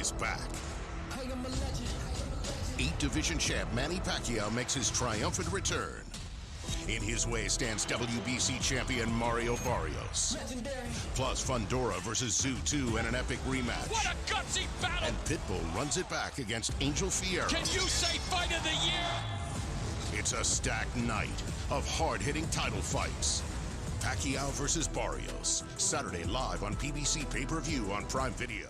is back. 8-division champ Manny Pacquiao makes his triumphant return. In his way stands WBC champion Mario Barrios. Plus Fundora versus Tszyu in an epic rematch. What a gutsy battle! And Pitbull runs it back against Angel Fierro. Can you say fight of the year? It's a stacked night of hard-hitting title fights. Pacquiao versus Barrios, Saturday live on PBC pay-per-view on Prime Video.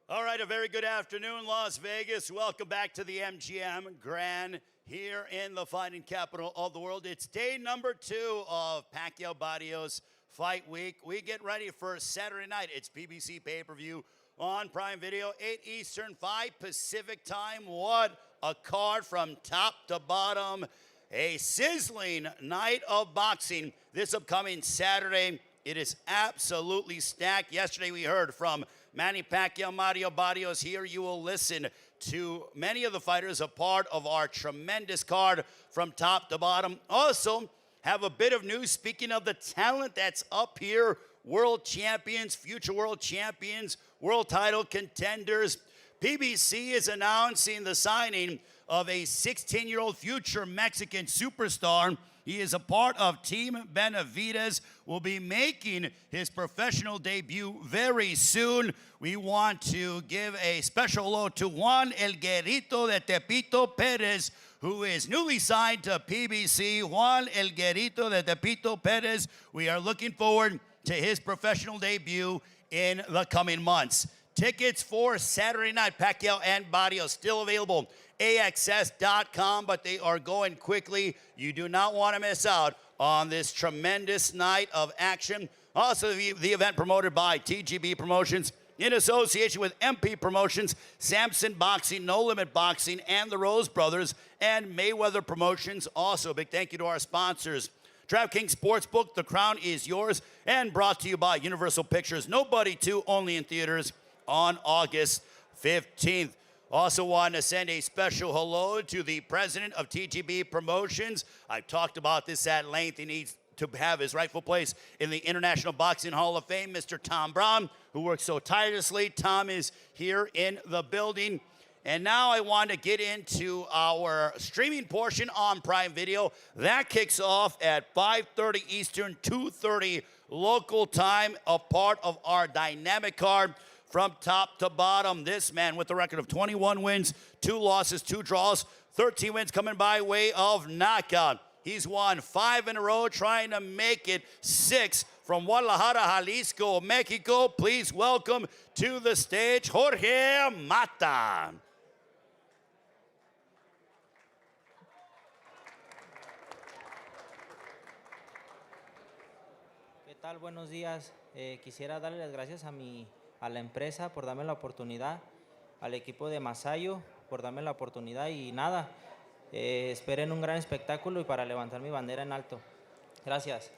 All right, a very good afternoon, Las Vegas. Welcome back to the MGM Grand here in the fighting capital of the world. It's day number 2 of Pacquiao Barrios Fight Week. We get ready for Saturday night. It's PBC pay-per-view on Prime Video, 8 Eastern, 5 Pacific time. What a card from top to bottom. A sizzling night of boxing this upcoming Saturday. It is absolutely stacked. Yesterday we heard from Manny Pacquiao, Mario Barrios. Here you will listen to many of the fighters, a part of our tremendous card from top to bottom. Also have a bit of news, speaking of the talent that's up here, world champions, future world champions, world title contenders. PBC is announcing the signing of a 16-year-old future Mexican superstar. He is a part of Team Benavides, will be making his professional debut very soon. We want to give a special hello to Juan El Guerrito de Tepito Perez, who is newly signed to PBC. Juan El Guerrito de Tepito Perez. We are looking forward to his professional debut in the coming months. Tickets for Saturday night, Pacquiao and Barrios, still available. AXS.com, but they are going quickly. You do not want to miss out on this tremendous night of action. Also, the event promoted by TGB Promotions in association with MP Promotions, Samson Boxing, No Limit Boxing, and the Rose Brothers, and Mayweather Promotions. Also, a big thank you to our sponsors. DraftKings Sportsbook, the crown is yours, and brought to you by Universal Pictures. Nobody 2, only in theaters on August 15th. Also want to send a special hello to the president of TGB Promotions. I've talked about this at length. He needs to have his rightful place in the International Boxing Hall of Fame, Mr. Tom Brown, who works so tirelessly. Tom is here in the building. And now I want to get into our streaming portion on Prime Video. That kicks off at 5:30 Eastern, 2:30 local time, a part of our dynamic card. From top to bottom, this man with a record of 21 wins, 2 losses, 2 draws, 13 wins coming by way of knockout. He's won 5 in a row, trying to make it 6 from Guadalajara, Jalisco, Mexico. Please welcome to the stage, Jorge Mata. ¿Qué tal? Buenos días. Quisiera darle las gracias a la empresa por darme la oportunidad, al equipo de Masayo por darme la oportunidad y nada, esperen un gran espectáculo y para levantar mi bandera en alto. Gracias.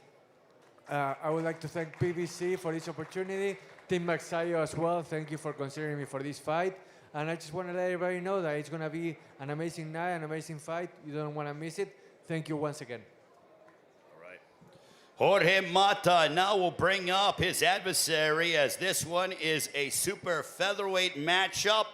I would like to thank PBC for this opportunity, Team Masayo as well. Thank you for considering me for this fight. And I just want to let everybody know that it's going to be an amazing night, an amazing fight. You don't want to miss it. Thank you once again. Jorge Mata now will bring up his adversary, as this one is a super featherweight matchup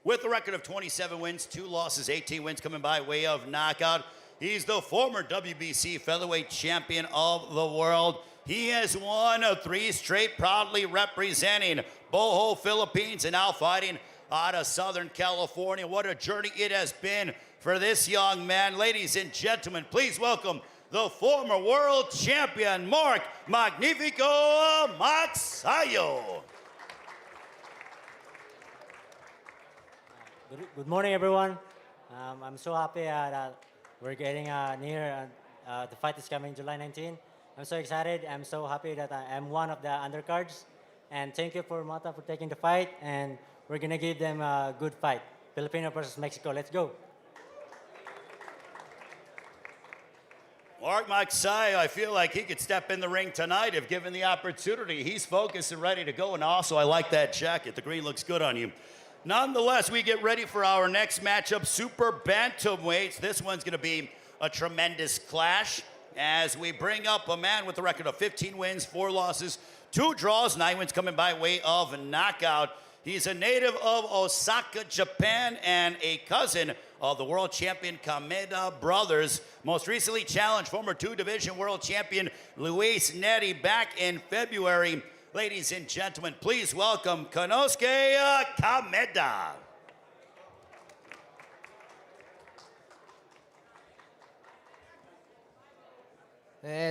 with a record of 27 wins, 2 losses, 18 wins coming by way of knockout. He's the former WBC featherweight champion of the world. He has won 3 straight, proudly representing Bohol, Philippines, and now fighting out of Southern California. What a journey it has been for this young man. Ladies and gentlemen, please welcome the former world champion, Mark Magnifico Maxayo. Good morning, everyone. I'm so happy that we're getting near. The fight is coming July 19. I'm so excited. I'm so happy that I'm one of the undercards. And thank you for Mata for taking the fight. And we're going to give them a good fight. Filipino versus Mexico. Let's go. Mark Maxayo, I feel like he could step in the ring tonight if given the opportunity. He's focused and ready to go, and also I like that jacket. The green looks good on you. Nonetheless, we get ready for our next matchup, Super Bantamweights. This one's going to be a tremendous clash as we bring up a man with a record of 15 wins, 4 losses, 2 draws, 9 wins coming by way of knockout. He's a native of Osaka, Japan, and a cousin of the world champion Kameda brothers. Most recently challenged former two-division world champion Luis Neri back in February. Ladies and gentlemen, please welcome Konosuke Kameda. 試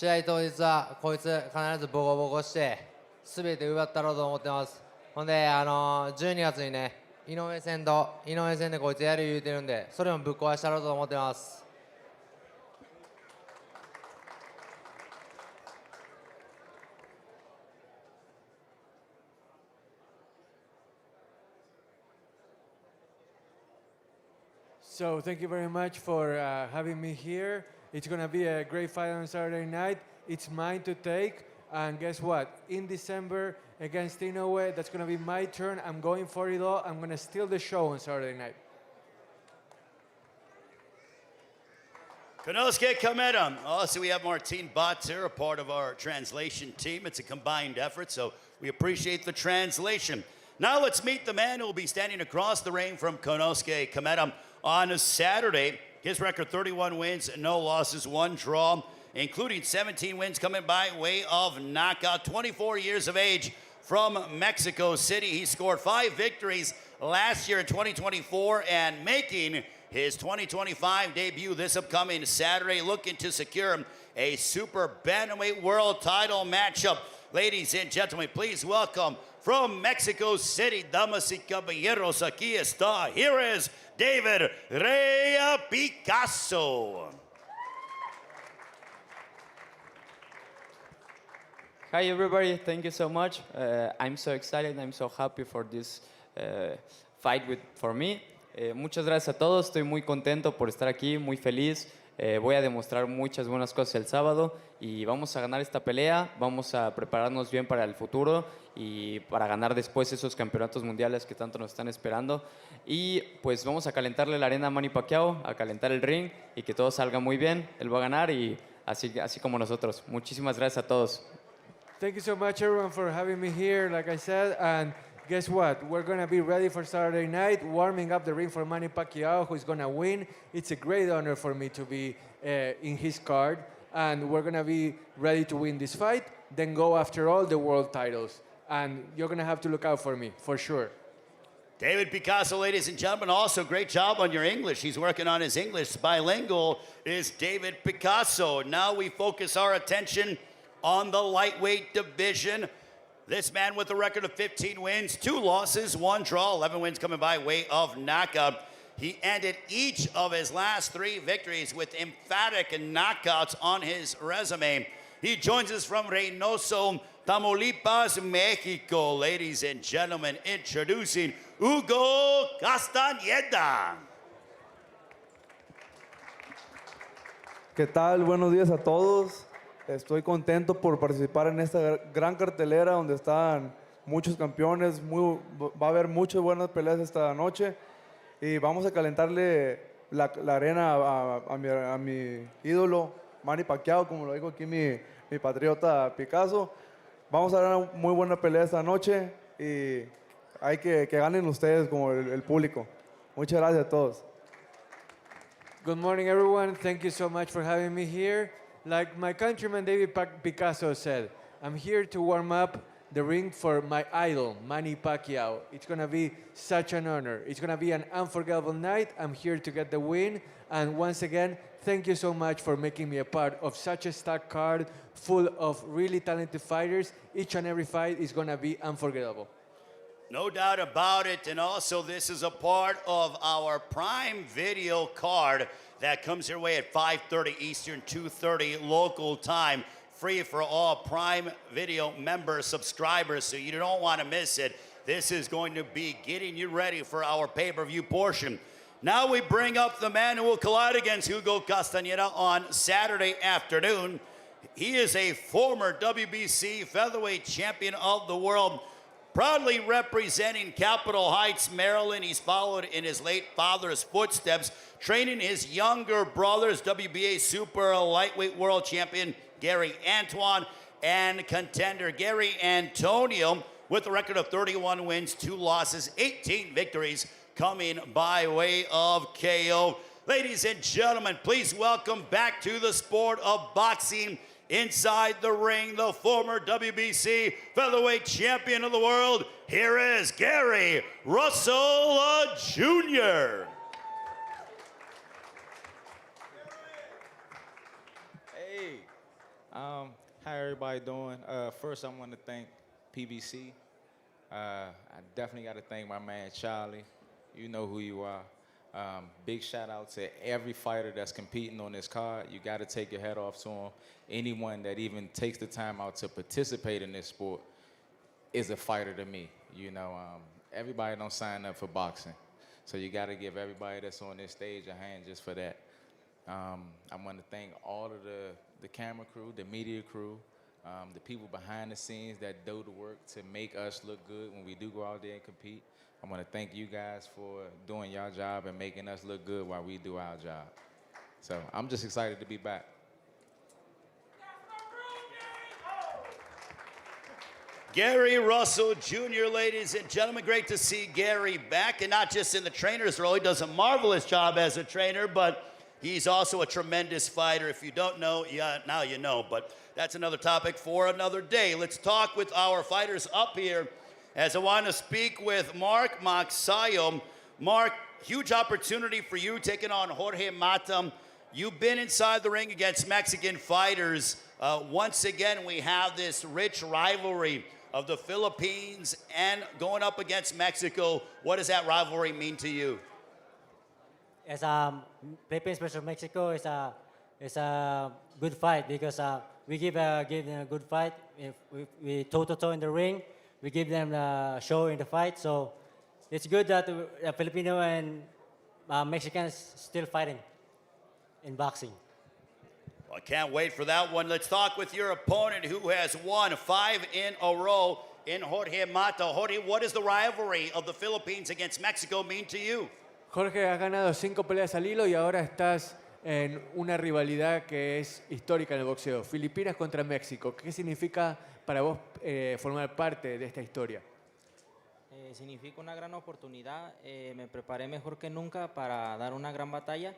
合当日はこいつ必ずボコボコして全て奪ったろうと思ってます。ほんで12月にね井上戦でこいつやる言うてるんでそれもぶっ壊したろうと思ってます。 So thank you very much for having me here. It's going to be a great fight on Saturday night. It's mine to take. And guess what? In December against Inoue, that's going to be my turn. I'm going for it all. I'm going to steal the show on Saturday night. Konosuke Kameda. Also, we have Martine Botts here, a part of our translation team. It's a combined effort, so we appreciate the translation. Now let's meet the man who will be standing across the ring from Konosuke Kameda on Saturday. His record 31 wins, no losses, 1 draw, including 17 wins coming by way of knockout. 24 years of age from Mexico City. He scored 5 victories last year in 2024 and making his 2025 debut this upcoming Saturday, looking to secure a super bantamweight world title matchup. Ladies and gentlemen, please welcome from Mexico City, damas y caballeros, aquí está. Here is David Rea Picasso. Hi everybody, thank you so much. I'm so excited, I'm so happy for this fight for me. Muchas gracias a todos, estoy muy contento por estar aquí, muy feliz. Voy a demostrar muchas buenas cosas el sábado y vamos a ganar esta pelea, vamos a prepararnos bien para el futuro y para ganar después esos campeonatos mundiales que tanto nos están esperando. Y pues vamos a calentarle la arena a Manny Pacquiao, a calentar el ring y que todo salga muy bien. Él va a ganar y así como nosotros. Muchísimas gracias a todos. Thank you so much, everyone, for having me here, like I said. And guess what? We're going to be ready for Saturday night, warming up the ring for Manny Pacquiao, who's going to win. It's a great honor for me to be in his card. And we're going to be ready to win this fight, then go after all the world titles. And you're going to have to look out for me, for sure. David Picasso, ladies and gentlemen, also great job on your English. He's working on his English. Bilingual is David Picasso. Now we focus our attention on the lightweight division. This man with a record of 15 wins, 2 losses, 1 draw, 11 wins coming by way of knockout. He ended each of his last 3 victories with emphatic knockouts on his resume. He joins us from Reynoso, Tamaulipas, Mexico. Ladies and gentlemen, introducing Hugo Castañeda. ¿Qué tal? Buenos días a todos. Estoy contento por participar en esta gran cartelera donde están muchos campeones. Va a haber muchas buenas peleas esta noche y vamos a calentarle la arena a mi ídolo Manny Pacquiao, como lo dijo aquí mi patriota Picasso. Vamos a dar una muy buena pelea esta noche y hay que ganen ustedes como el público. Muchas gracias a todos. Good morning, everyone. Thank you so much for having me here. Like my countryman David Picasso said, I'm here to warm up the ring for my idol, Manny Pacquiao. It's going to be such an honor. It's going to be an unforgettable night. I'm here to get the win. And once again, thank you so much for making me a part of such a stacked card full of really talented fighters. Each and every fight is going to be unforgettable. No doubt about it. And also, this is a part of our Prime Video card that comes your way at 5:30 Eastern, 2:30 local time. Free for all Prime Video members, subscribers, so you don't want to miss it. This is going to be getting you ready for our pay-per-view portion. Now we bring up the man who will collide against Hugo Castañeda on Saturday afternoon. He is a former WBC featherweight champion of the world, proudly representing Capitol Heights, Maryland. He's followed in his late father's footsteps, training his younger brothers, WBA super lightweight world champion Gary Antoine and contender Gary Antonio, with a record of 31 wins, 2 losses, 18 victories, coming by way of KO. Ladies and gentlemen, please welcome back to the sport of boxing, inside the ring, the former WBC featherweight champion of the world. Here is Gary Russell Jr. Hey, how everybody doing? First, I want to thank PBC. I definitely got to thank my man Charlie. You know who you are. Big shout out to every fighter that's competing on this card. You got to take your head off to them. Anyone that even takes the time out to participate in this sport is a fighter to me. You know, everybody don't sign up for boxing. So you got to give everybody that's on this stage a hand just for that. I want to thank all of the camera crew, the media crew, the people behind the scenes that do the work to make us look good when we do go out there and compete. I want to thank you guys for doing your job and making us look good while we do our job. So I'm just excited to be back. Gary Russell Jr., ladies and gentlemen, great to see Gary back, and not just in the trainer's role. He does a marvelous job as a trainer, but he's also a tremendous fighter. If you don't know, yeah, now you know, but that's another topic for another day. Let's talk with our fighters up here, as I want to speak with Mark Pacquiao. Mark, huge opportunity for you taking on Jorge Mata. You've been inside the ring against Mexican fighters. Once again, we have this rich rivalry of the Philippines and going up against Mexico. What does that rivalry mean to you? As Philippines versus Mexico is a good fight because we give them a good fight. If we toe-to-toe in the ring, we give them a show in the fight. So it's good that Filipino and Mexicans still fighting in boxing. I can't wait for that one. Let's talk with your opponent who has won 5 in a row in Jorge Mata. Jorge, what does the rivalry of the Philippines against Mexico mean to you? Jorge, has ganado 5 peleas al hilo y ahora estás en una rivalidad que es histórica en el boxeo. Filipinas contra México. ¿Qué significa para vos formar parte de esta historia? Significa una gran oportunidad. Me preparé mejor que nunca para dar una gran batalla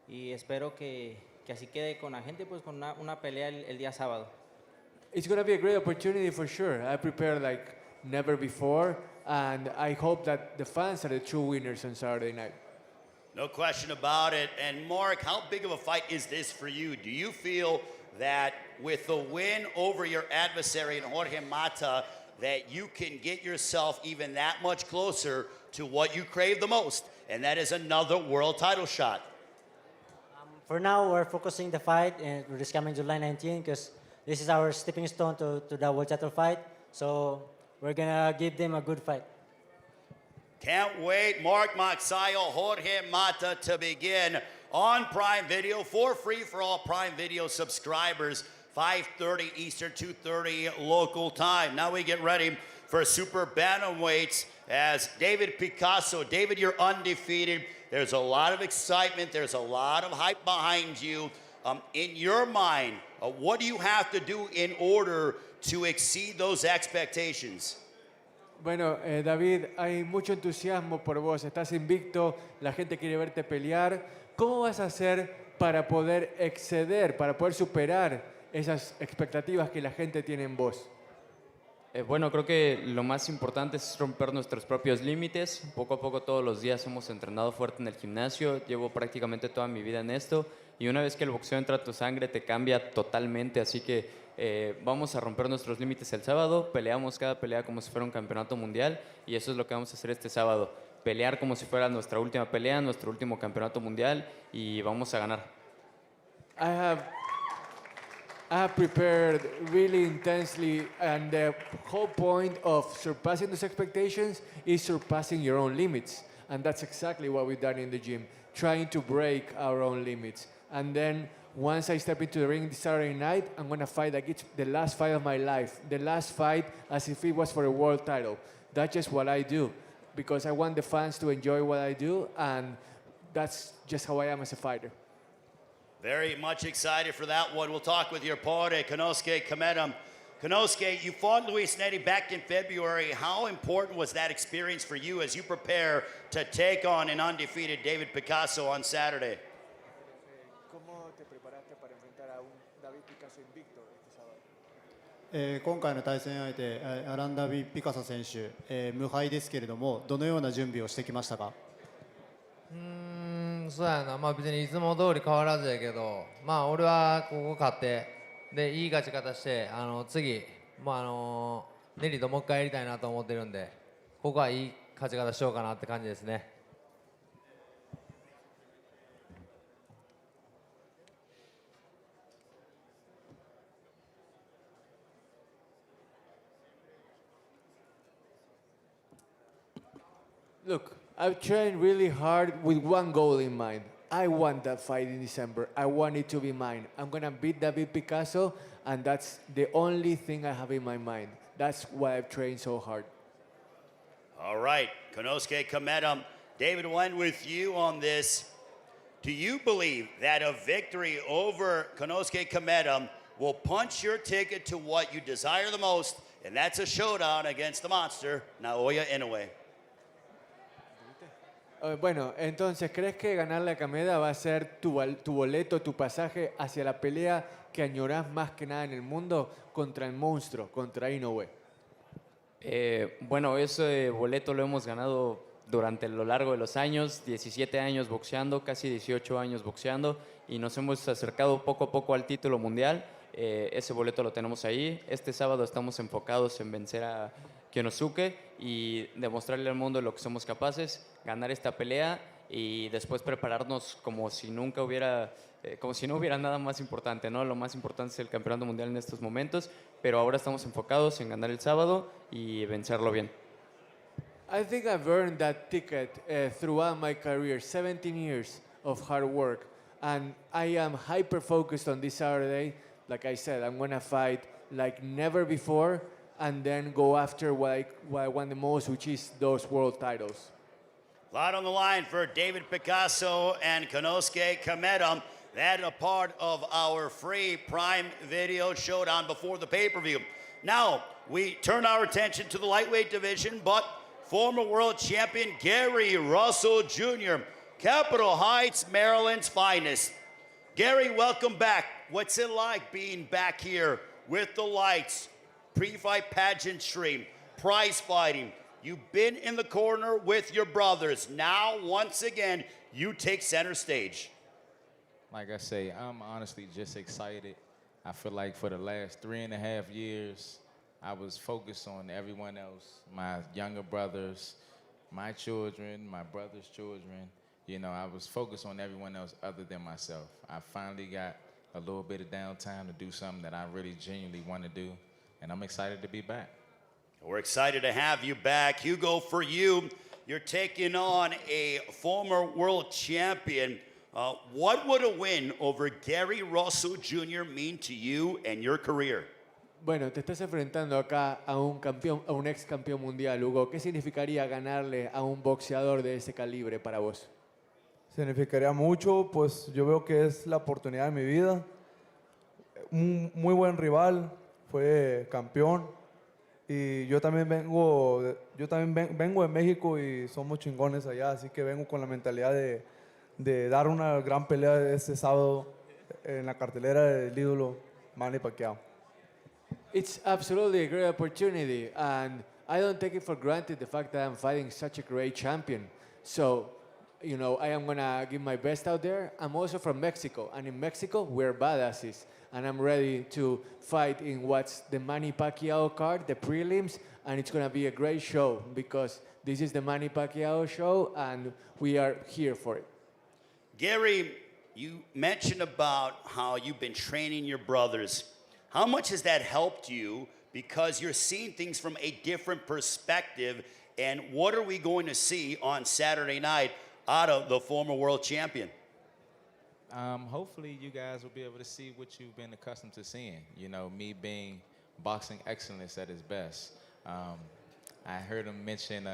y espero que así quede con la gente, pues con una pelea el día sábado. It's going to be a great opportunity for sure. I prepared like never before, and I hope that the fans are the true winners on Saturday night. No question about it. And Mark, how big of a fight is this for you? Do you feel that with the win over your adversary in Jorge Mata, that you can get yourself even that much closer to what you crave the most, and that is another world title shot? For now, we're focusing the fight and this coming July 19 because this is our stepping stone to the world title fight. So we're gonna give them a good fight. Can't wait. Mark Pacquiao, Jorge Mata to begin on Prime Video for free for all Prime Video subscribers. 5:30 Eastern, 2:30 local time. Now we get ready for super bantamweights as David Picasso. David, you're undefeated. There's a lot of excitement. There's a lot of hype behind you. In your mind, what do you have to do in order to exceed those expectations? Bueno, David, hay mucho entusiasmo por vos. Estás invicto, la gente quiere verte pelear. ¿Cómo vas a hacer para poder exceder, para poder superar esas expectativas que la gente tiene en vos? Bueno, creo que lo más importante es romper nuestros propios límites. Poco a poco todos los días hemos entrenado fuerte en el gimnasio. Llevo prácticamente toda mi vida en esto. Y una vez que el boxeo entra a tu sangre te cambia totalmente. Así que vamos a romper nuestros límites el sábado. Peleamos cada pelea como si fuera un campeonato mundial. Y eso es lo que vamos a hacer este sábado. Pelear como si fuera nuestra última pelea, nuestro último campeonato mundial. Y vamos a ganar. I have prepared really intensely, and the whole point of surpassing those expectations is surpassing your own limits. And that's exactly what we've done in the gym, trying to break our own limits. And then once I step into the ring this Saturday night, I'm going to fight against the last fight of my life, the last fight as if it was for a world title. That's just what I do, because I want the fans to enjoy what I do, and that's just how I am as a fighter. Very much excited for that one. We'll talk with your opponent, Konosuke Kameda. Konosuke, you fought Luis Netti back in February. How important was that experience for you as you prepare to take on an undefeated David Picasso on Saturday? ¿Cómo te preparaste para enfrentar a un David Picasso invicto este sábado? 今回の対戦相手、アランダビ・ピカソ選手、無敗ですけれども、どのような準備をしてきましたか？そうやな、まあ別にいつも通り変わらずやけど、まあ俺はここ勝って、で、いい勝ち方して、次、まあネリともう一回やりたいなと思ってるんで、ここはいい勝ち方しようかなって感じですね。Look, I've trained really hard with one goal in mind. I want that fight in December. I want it to be mine. I'm gonna beat David Picasso, and that's the only thing I have in my mind. That's why I've trained so hard. All right, Konosuke Kameda, David went with you on this. Do you believe that a victory over Konosuke Kameda will punch your ticket to what you desire the most, and that's a showdown against the monster, Naoya Inoue? Bueno, entonces, ¿crees que ganarle a Kameda va a ser tu boleto, tu pasaje hacia la pelea que añorás más que nada en el mundo contra el monstruo, contra Inoue? Bueno, ese boleto lo hemos ganado durante lo largo de los años, 17 años boxeando, casi 18 años boxeando, y nos hemos acercado poco a poco al título mundial. Ese boleto lo tenemos ahí. Este sábado estamos enfocados en vencer a Konosuke y demostrarle al mundo lo que somos capaces, ganar esta pelea y después prepararnos como si nunca hubiera, como si no hubiera nada más importante, ¿no? Lo más importante es el campeonato mundial en estos momentos, pero ahora estamos enfocados en ganar el sábado y vencerlo bien. I think I've earned that ticket throughout my career, 17 years of hard work, and I am hyper focused on this Saturday. Like I said, I'm gonna fight like never before, and then go after what I want the most, which is those world titles. A lot on the line for David Picasso and Konosuke Kameda. That a part of our free Prime Video showdown before the pay-per-view. Now, we turn our attention to the lightweight division, but former world champion Gary Russell Jr., Capitol Heights, Maryland's finest. Gary, welcome back. What's it like being back here with the lights, pre-fight pageantry, prize fighting? You've been in the corner with your brothers. Now, once again, you take center stage. Like I say, I'm honestly just excited. I feel like for the last 3.5 years, I was focused on everyone else, my younger brothers, my children, my brother's children. You know, I was focused on everyone else other than myself. I finally got a little bit of downtime to do something that I really genuinely want to do, and I'm excited to be back. We're excited to have you back. Hugo, for you, you're taking on a former world champion. What would a win over Gary Russell Jr. mean to you and your career? Bueno, te estás enfrentando acá a un campeón, a un ex campeón mundial, Hugo. ¿Qué significaría ganarle a un boxeador de ese calibre para vos? Significaría mucho, pues yo veo que es la oportunidad de mi vida. Un muy buen rival, fue campeón. Y yo también vengo de México y somos chingones allá, así que vengo con la mentalidad de dar una gran pelea este sábado en la cartelera del ídolo Manny Pacquiao. It's absolutely a great opportunity, and I don't take it for granted the fact that I'm fighting such a great champion. So, you know, I am gonna give my best out there. I'm also from Mexico, and in Mexico, we're badasses. And I'm ready to fight in what's the Manny Pacquiao card, the prelims, and it's gonna be a great show because this is the Manny Pacquiao show, and we are here for it. Gary, you mentioned about how you've been training your brothers. How much has that helped you because you're seeing things from a different perspective, and what are we going to see on Saturday night out of the former world champion? Hopefully you guys will be able to see what you've been accustomed to seeing. You know, me being boxing excellence at its best. I heard him mention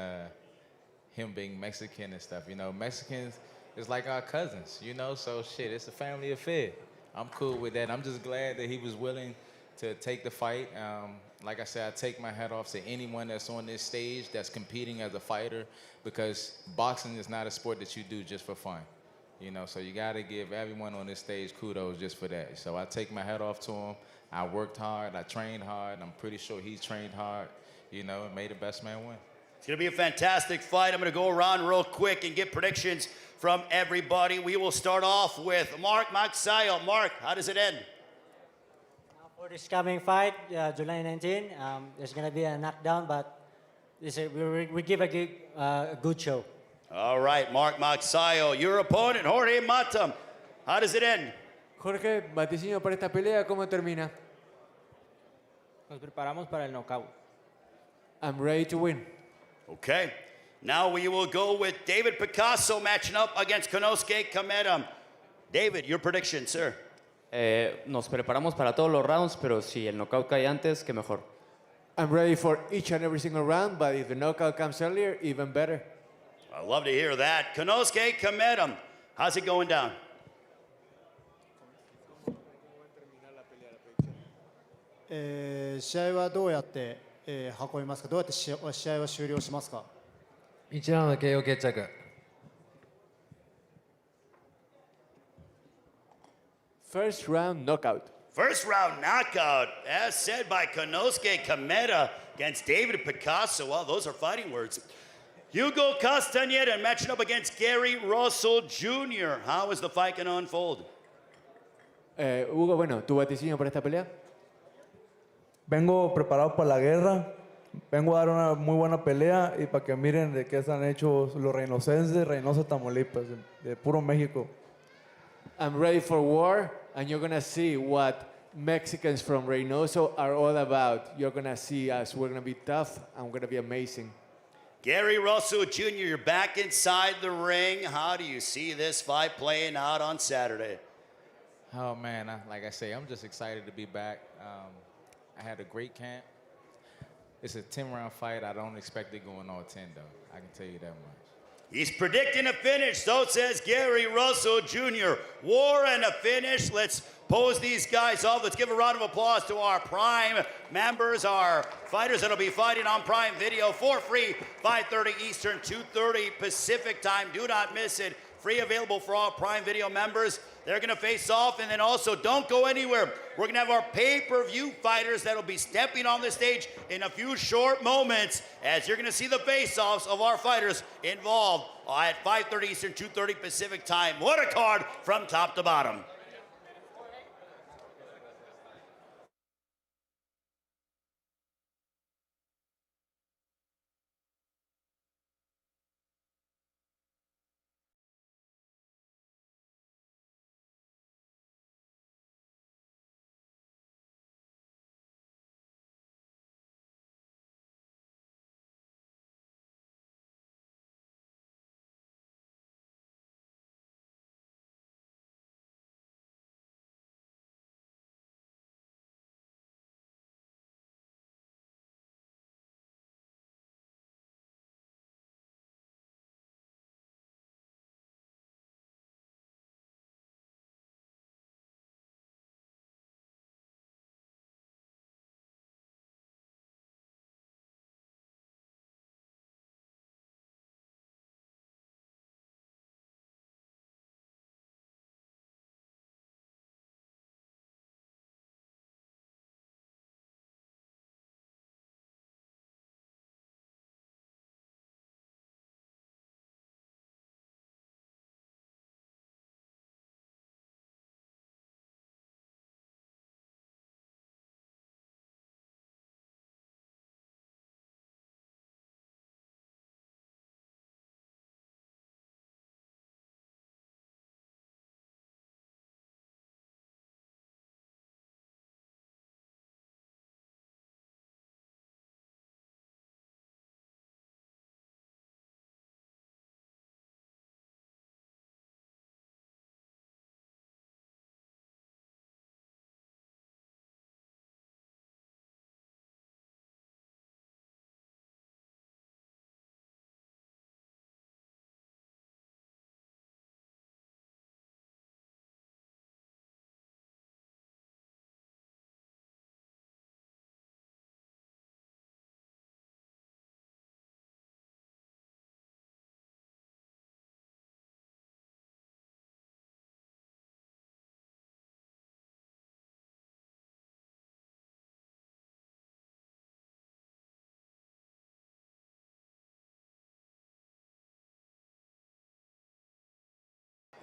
him being Mexican and stuff. You know, Mexicans is like our cousins, you know, so shit, it's a family affair. I'm cool with that. I'm just glad that he was willing to take the fight. Like I said, I take my hat off to anyone that's on this stage that's competing as a fighter, because boxing is not a sport that you do just for fun. You know, so you got to give everyone on this stage kudos just for that. So I take my hat off to him. I worked hard. I trained hard. I'm pretty sure he's trained hard, you know, and made the best man win. It's going to be a fantastic fight. I'm going to go around real quick and get predictions from everybody. We will start off with Mark Magsayo. Mark, how does it end? For this coming fight, July 19, there's going to be a knockdown, but we give a good show. All right, Mark Magsayo. Your opponent, Jorge Matam. How does it end? Jorge, vaticinio para esta pelea, ¿cómo termina? Nos preparamos para el knockout. I'm ready to win. Okay. Now we will go with David Picasso matching up against Konosuke Kameda. David, your prediction, sir. Nos preparamos para todos los rounds, pero si el knockout cae antes, qué mejor. I'm ready for each and every single round, but if the knockout comes earlier, even better. I love to hear that. Konosuke Kameda, how's it going down? 試合はどうやって、運びますか。どうやって試合は終了しますか。1ラウンド KO 決着。First round knockout. First round knockout, as said by Konosuke Kameda against David Picasso. Well, those are fighting words. Hugo Castañeda matching up against Gary Russell Jr. How is the fight going to unfold? Hugo, bueno, ¿tu vaticinio para esta pelea? Vengo preparado para la guerra. Vengo a dar una muy buena pelea y para que miren de qué están hechos los reynosenses, Reynosa, Tamaulipas, de puro México. I'm ready for war, and you're gonna see what Mexicans from Reynoso are all about. You're gonna see us. We're gonna be tough, and we're gonna be amazing. Gary Russell Jr., you're back inside the ring. How do you see this fight playing out on Saturday? Oh, man, like I say, I'm just excited to be back. I had a great camp. It's a 10-round fight. I don't expect it going all 10, though. I can tell you that much. He's predicting a finish, so says Gary Russell Jr. War and a finish. Let's pose these guys off. Let's give a round of applause to our Prime members, our fighters that'll be fighting on Prime Video for free, 5:30 Eastern, 2:30 Pacific time. Do not miss it. Free available for all Prime Video members. They're going to face off, and then also don't go anywhere. We're going to have our pay-per-view fighters that'll be stepping on the stage in a few short moments, as you're going to see the face-offs of our fighters involved at 5:30 Eastern, 2:30 Pacific time. What a card from top to bottom.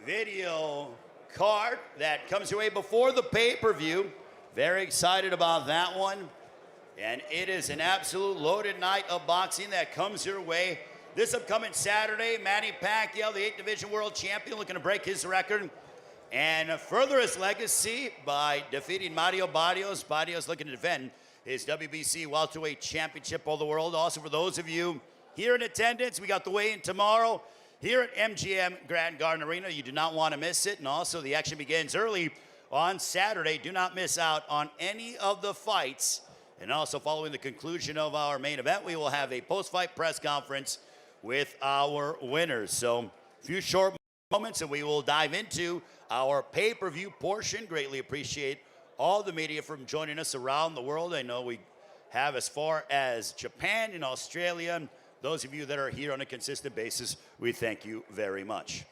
video card that comes your way before the pay-per-view. Very excited about that one. And it is an absolute loaded night of boxing that comes your way. This upcoming Saturday, Manny Pacquiao, the 8th Division World Champion, looking to break his record and further his legacy by defeating Mario Barrios. Barrios looking to defend his WBC Welterweight Championship of the world. Also, for those of you here in attendance, we got the weigh-in tomorrow here at MGM Grand Garden Arena. You do not want to miss it. And also, the action begins early on Saturday. Do not miss out on any of the fights. And also, following the conclusion of our main event, we will have a post-fight press conference with our winners. So, a few short moments, and we will dive into our pay-per-view portion. Greatly appreciate all the media from joining us around the world. I know we have as far as Japan and Australia. Those of you that are here on a consistent basis, we thank you very much.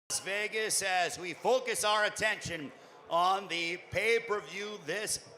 Las Vegas, as we focus our attention on the pay-per-view.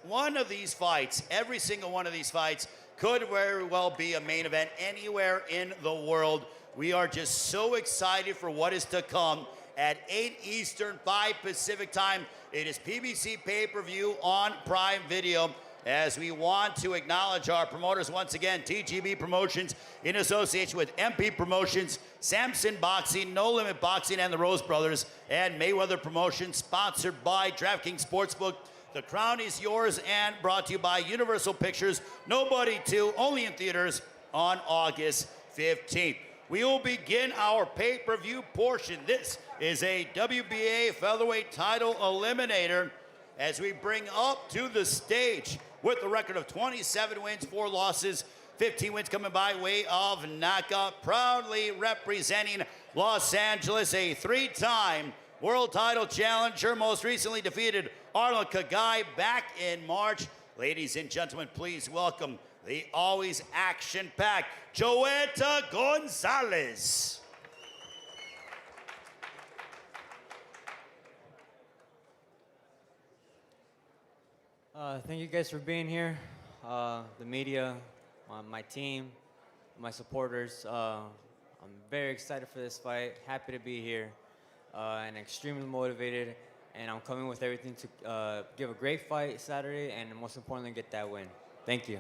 One of these fights, every single one of these fights, could very well be a main event anywhere in the world. We are just so excited for what is to come at 8 Eastern, 5 Pacific time. It is PBC pay-per-view on Prime Video. As we want to acknowledge our promoters once again, TGB Promotions in association with MP Promotions, Samson Boxing, No Limit Boxing, and the Rose Brothers, and Mayweather Promotions, sponsored by DraftKings Sportsbook. The crown is yours, and brought to you by Universal Pictures. Nobody 2, only in theaters on August 15th. We will begin our pay-per-view portion. This is a WBA featherweight title eliminator as we bring up to the stage with a record of 27 wins, 4 losses, 15 wins coming by way of knockout, proudly representing Los Angeles, a 3-time world title challenger, most recently defeated Arnold Kagai back in March. Ladies and gentlemen, please welcome the always action-packed Joet Gonzalez. Thank you guys for being here. The media, my team, my supporters. I'm very excited for this fight. Happy to be here, and extremely motivated. And I'm coming with everything to give a great fight Saturday, and most importantly, get that win. Thank you.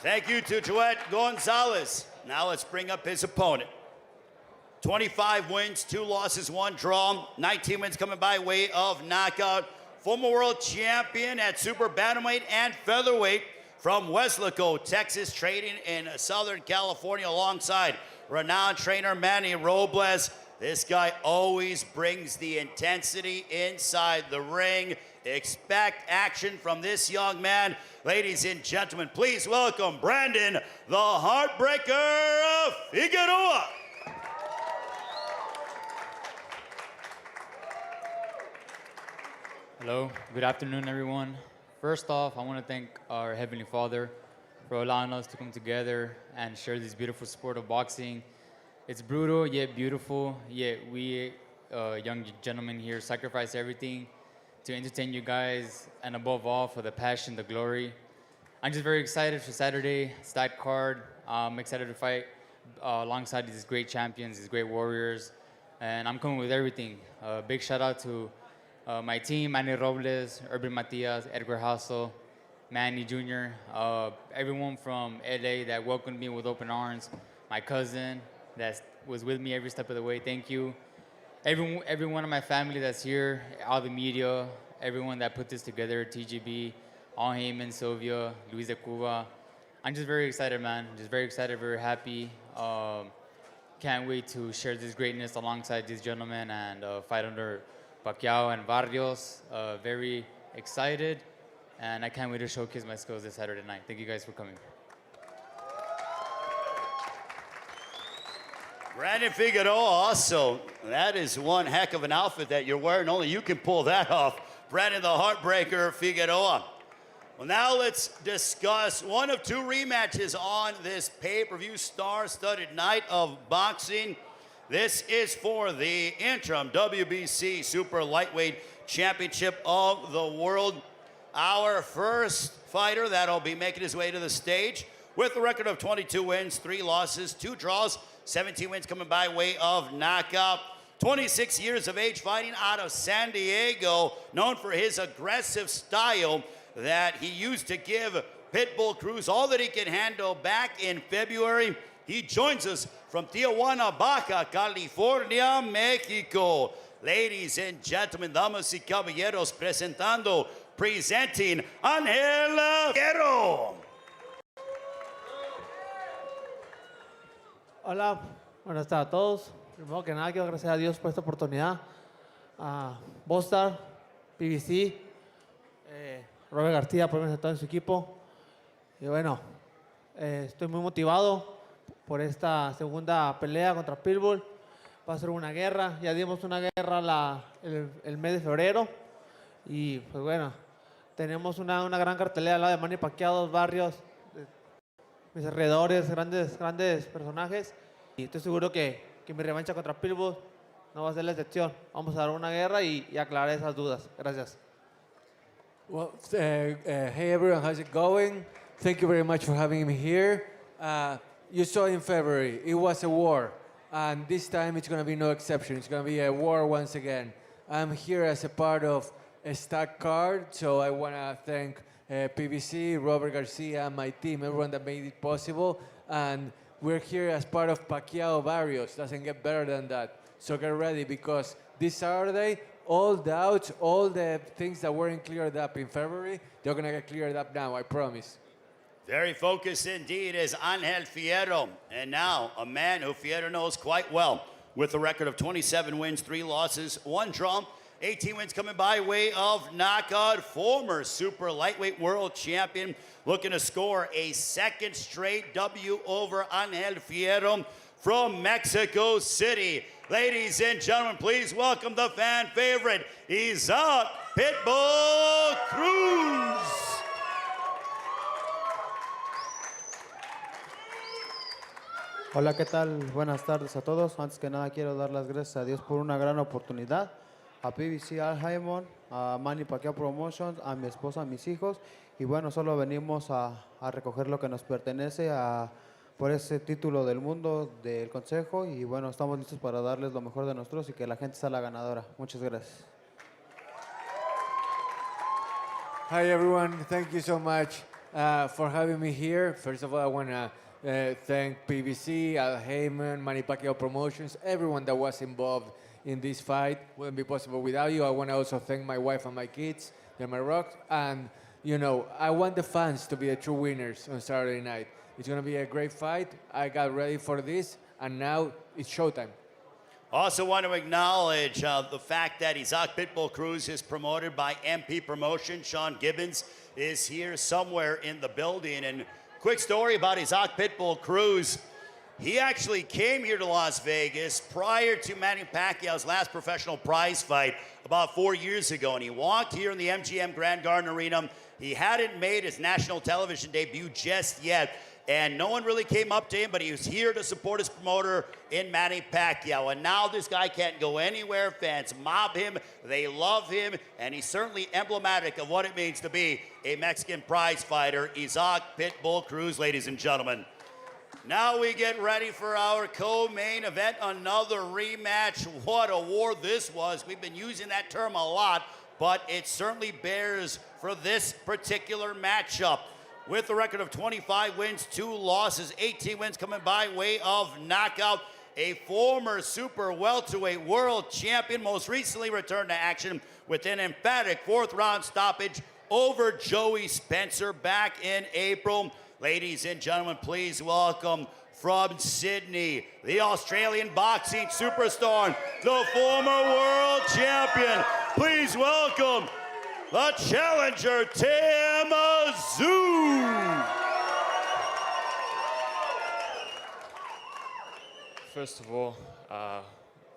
Thank you to Joet Gonzalez. Now let's bring up his opponent. 25 wins, 2 losses, 1 draw, 19 wins coming by way of knockout. Former world champion at super bantamweight and featherweight. from Weslaco, Texas, training in Southern California alongside renowned trainer Manny Robles. This guy always brings the intensity inside the ring. Expect action from this young man. Ladies and gentlemen, please welcome Brandon, the Heartbreaker Figueroa. Hello, good afternoon, everyone. First off, I want to thank our Heavenly Father for allowing us to come together and share this beautiful sport of boxing. It's brutal, yet beautiful, yet we young gentlemen here sacrifice everything to entertain you guys, and above all, for the passion, the glory. I'm just very excited for Saturday, stacked card. I'm excited to fight alongside these great champions, these great warriors, and I'm coming with everything. Big shout out to my team, Manny Robles, Urban Matias, Edgar Hassel, Manny Jr., everyone from LA that welcomed me with open arms, my cousin that was with me every step of the way, thank you. Everyone in my family that's here, all the media, everyone that put this together, TGB, All Heyman, Sylvia, Luis de Cuba. I'm just very excited, man. Just very excited, very happy. Can't wait to share this greatness alongside these gentlemen and fight under Pacquiao and Barrios. Very excited, and I can't wait to showcase my skills this Saturday night. Thank you guys for coming. Brandon Figueroa also, that is one heck of an outfit that you're wearing. Only you can pull that off. Brandon the Heartbreaker Figueroa. Well, now let's discuss one of two rematches on this pay-per-view star-studded night of boxing. This is for the interim WBC Super Lightweight Championship of the World. Our first fighter that'll be making his way to the stage with a record of 22 wins, 3 losses, 2 draws, 17 wins coming by way of knockout. 26 years of age, fighting out of San Diego, known for his aggressive style that he used to give Pitbull Cruz all that he can handle back in February. He joins us from Tijuana, Baja California, Mexico. Ladies and gentlemen, damas y caballeros, presenting Angel Fierro. Hola, buenas tardes a todos. Primero que nada, quiero agradecer a Dios por esta oportunidad. A Bostar, PBC, Robert García por haberme aceptado en su equipo. Y bueno, estoy muy motivado por esta segunda pelea contra Pitbull. Va a ser una guerra. Ya dimos una guerra el mes de febrero. Y pues bueno, tenemos una gran cartelera al lado de Manny Pacquiao, Barrios, mis alrededores, grandes personajes. Y estoy seguro que mi revancha contra Pitbull no va a ser la excepción. Vamos a dar una guerra y aclarar esas dudas. Gracias. Well, hey everyone, how's it going? Thank you very much for having me here. You saw in February, it was a war. And this time it's going to be no exception. It's going to be a war once again. I'm here as a part of a stacked card, so I want to thank PBC, Robert Garcia, my team, everyone that made it possible. And we're here as part of Pacquiao Barrios. Doesn't get better than that. So get ready, because this Saturday, all doubts, all the things that weren't cleared up in February, they're going to get cleared up now, I promise. Very focused indeed is Angel Fierro. And now a man who Fierro knows quite well, with a record of 27 wins, 3 losses, 1 draw, 18 wins coming by way of knockout. Former super lightweight world champion, looking to score a second straight W over Angel Fierro from Mexico City. Ladies and gentlemen, please welcome the fan favorite, Isaac Pitbull Cruz. Hola, ¿qué tal? Buenas tardes a todos. Antes que nada quiero dar las gracias a Dios por una gran oportunidad. A PBC, Al Heyman, a Manny Pacquiao Promotions, a mi esposa, a mis hijos. Y bueno, solo venimos a recoger lo que nos pertenece por ese título del mundo del Consejo. Y bueno, estamos listos para darles lo mejor de nosotros y que la gente sea la ganadora. Muchas gracias. Hi everyone, thank you so much for having me here. First of all, I want to thank PBC, Al Heyman, Manny Pacquiao Promotions, everyone that was involved in this fight. Wouldn't be possible without you. I want to also thank my wife and my kids. They're my rocks. And you know, I want the fans to be the true winners on Saturday night. It's going to be a great fight. I got ready for this, and now it's showtime. Also want to acknowledge the fact that Isaac Pitbull Cruz is promoted by MP Promotion. Sean Gibbons is here somewhere in the building. And quick story about Isaac Pitbull Cruz. He actually came here to Las Vegas prior to Manny Pacquiao's last professional prize fight about 4 years ago. And he walked here in the MGM Grand Garden Arena. He hadn't made his national television debut just yet. And no one really came up to him, but he was here to support his promoter in Manny Pacquiao. And now this guy can't go anywhere. Fans mob him. They love him. And he's certainly emblematic of what it means to be a Mexican prize fighter. Isaac Pitbull Cruz, ladies and gentlemen. Now we get ready for our co-main event, another rematch. What a war this was. We've been using that term a lot, but it certainly bears for this particular matchup. With a record of 25 wins, 2 losses, 18 wins coming by way of knockout. A former super welterweight world champion, most recently returned to action with an emphatic 4th round stoppage over Joey Spencer back in April. Ladies and gentlemen, please welcome from Sydney, the Australian boxing superstar, the former world champion. Please welcome the challenger, Tszyu. First of all,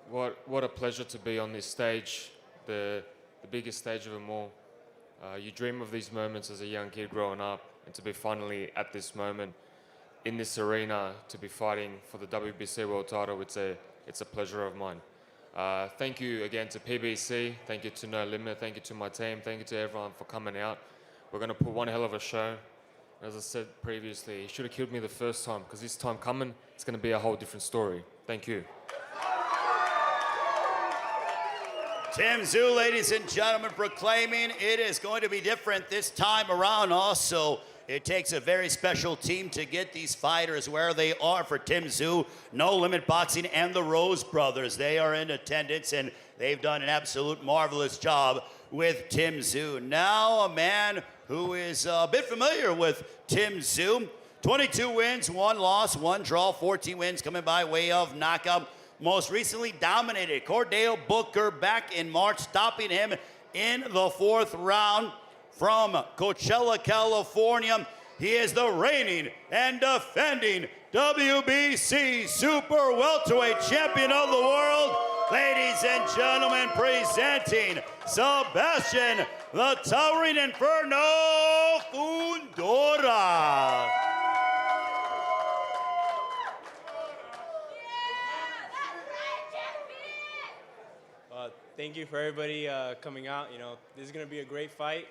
what a pleasure to be on this stage, the biggest stage of them all. You dream of these moments as a young kid growing up, and to be finally at this moment in this arena, to be fighting for the WBC world title, it's a pleasure of mine. Thank you again to PBC, thank you to No Limit, thank you to my team, thank you to everyone for coming out. We're going to put one hell of a show. As I said previously, he should have killed me the first time, because this time coming, it's going to be a whole different story. Thank you. Tszyu, ladies and gentlemen, proclaiming it is going to be different this time around. Also, it takes a very special team to get these fighters where they are for Tszyu, No Limit Boxing, and the Rose Brothers. They are in attendance, and they've done an absolute marvelous job with Tszyu. Now, a man who is a bit familiar with Tszyu. 22 wins, 1 loss, 1 draw, 14 wins coming by way of knockout. Most recently dominated Cordell Booker back in March, stopping him in the 4th round. From Coachella, California, he is the reigning and defending WBC Super Welterweight Champion of the world. Ladies and gentlemen, presenting Sebastian, the Towering Inferno Fundora. Thank you for everybody coming out. You know, this is going to be a great fight.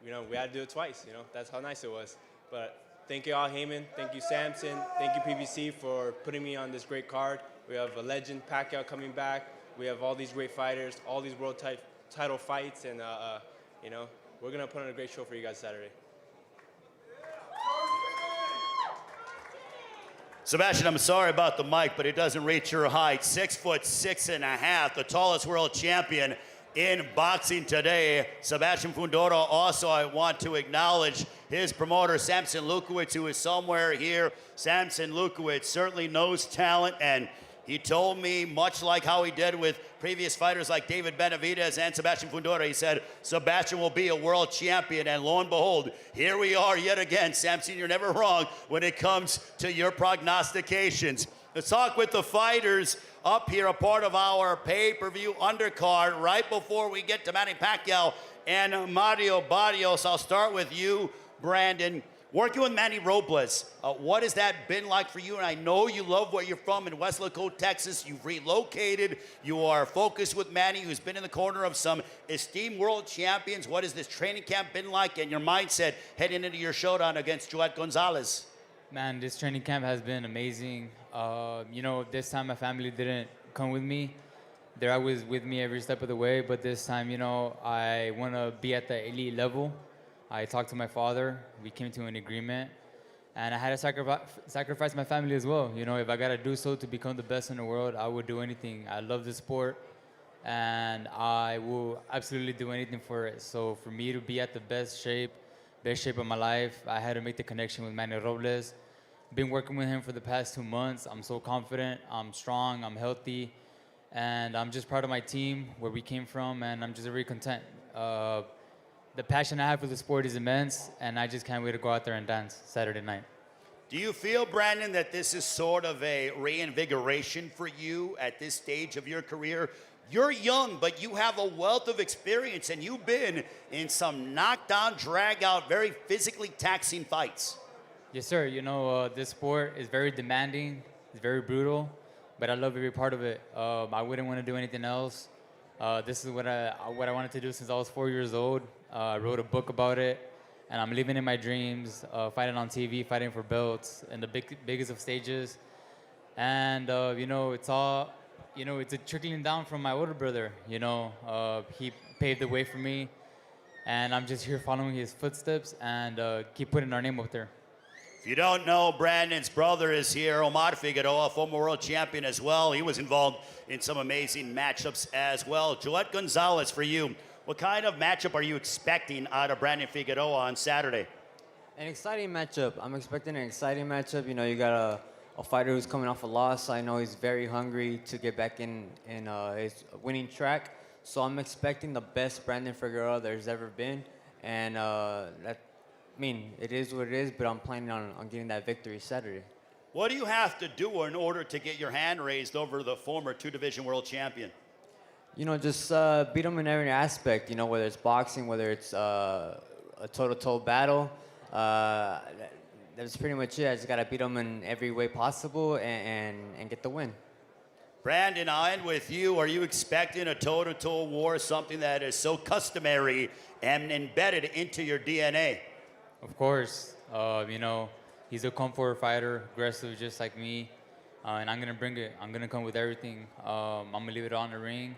You know, we had to do it twice. You know, that's how nice it was. But thank you, Al Heyman. Thank you, Samson. Thank you, PBC, for putting me on this great card. We have a legend, Pacquiao, coming back. We have all these great fighters, all these world title fights. And, you know, we're going to put on a great show for you guys Saturday. Sebastian, I'm sorry about the mic, but it doesn't reach your height. 6'6.5", the tallest world champion in boxing today. Sebastian Fundora. Also, I want to acknowledge his promoter, Samson Lukowicz, who is somewhere here. Samson Lukowicz certainly knows talent, and he told me, much like how he did with previous fighters like David Benavidez and Sebastian Fundora, he said, Sebastian will be a world champion. And lo and behold, here we are yet again. Samson, you're never wrong when it comes to your prognostications. Let's talk with the fighters up here, a part of our pay-per-view undercard. Right before we get to Manny Pacquiao and Mario Barrios, I'll start with you, Brandon. Working with Manny Robles, what has that been like for you? And I know you love where you're from in West Laco, Texas. You've relocated. You are focused with Manny, who's been in the corner of some esteemed world champions. What has this training camp been like, and your mindset heading into your showdown against Joet Gonzalez? Man, this training camp has been amazing. You know, this time my family didn't come with me. They're always with me every step of the way, but this time, you know, I want to be at the elite level. I talked to my father, we came to an agreement, and I had to sacrifice my family as well. You know, if I gotta do so to become the best in the world, I would do anything. I love the sport, and I will absolutely do anything for it. So for me to be at the best shape of my life, I had to make the connection with Manny Robles. Been working with him for the past 2 months. I'm so confident, I'm strong, I'm healthy, and I'm just proud of my team, where we came from, and I'm just very content. The passion I have for the sport is immense, and I just can't wait to go out there and dance Saturday night. Do you feel, Brandon, that this is sort of a reinvigoration for you at this stage of your career? You're young, but you have a wealth of experience, and you've been in some knockdown, drag-out, very physically taxing fights. Yes, sir. You know, this sport is very demanding, it's very brutal, but I love every part of it. I wouldn't want to do anything else. This is what I wanted to do since I was 4 years old. I wrote a book about it, and I'm living in my dreams, fighting on TV, fighting for belts in the biggest of stages. And, you know, it's all, you know, it's a trickling down from my older brother. You know, he paved the way for me, and I'm just here following his footsteps and keep putting our name up there. If you don't know, Brandon's brother is here, Omar Figueroa, former world champion as well. He was involved in some amazing matchups as well. Joet Gonzalez, for you, what kind of matchup are you expecting out of Brandon Figueroa on Saturday? An exciting matchup. I'm expecting an exciting matchup. You know, you got a fighter who's coming off a loss. I know he's very hungry to get back in his winning track. So I'm expecting the best Brandon Figueroa there's ever been. And I mean, it is what it is, but I'm planning on getting that victory Saturday. What do you have to do in order to get your hand raised over the former two-division world champion? You know, just beat him in every aspect, you know, whether it's boxing, whether it's a toe-to-toe battle. That's pretty much it. I just got to beat him in every way possible and get the win. Brandon, I'll end with you. Are you expecting a toe-to-toe war, something that is so customary and embedded into your DNA? Of course. You know, he's a Kung Fu fighter, aggressive just like me. And I'm going to bring it. I'm going to come with everything. I'm going to leave it on the ring.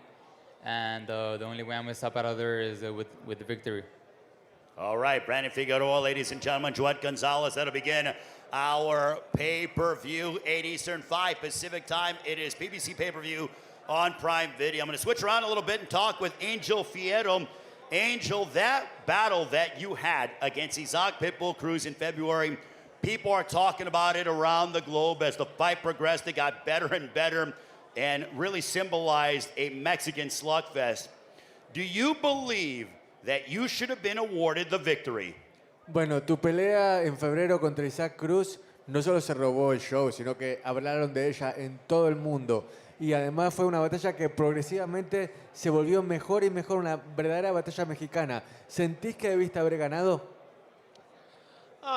And the only way I'm going to step out of there is with the victory. All right, Brandon Figueroa, ladies and gentlemen, Joet Gonzalez. That'll begin our pay-per-view, 8 Eastern, 5 Pacific time. It is PBC pay-per-view on Prime Video. I'm going to switch around a little bit and talk with Angel Fierro. Angel, that battle that you had against Isaac Cruz in February, people are talking about it around the globe as the fight progressed. It got better and better and really symbolized a Mexican slugfest. Do you believe that you should have been awarded the victory? Bueno, tu pelea en febrero contra Isaac Cruz no solo se robó el show, sino que hablaron de ella en todo el mundo. Y además fue una batalla que progresivamente se volvió mejor y mejor, una verdadera batalla mexicana. ¿Sentís que debiste haber ganado?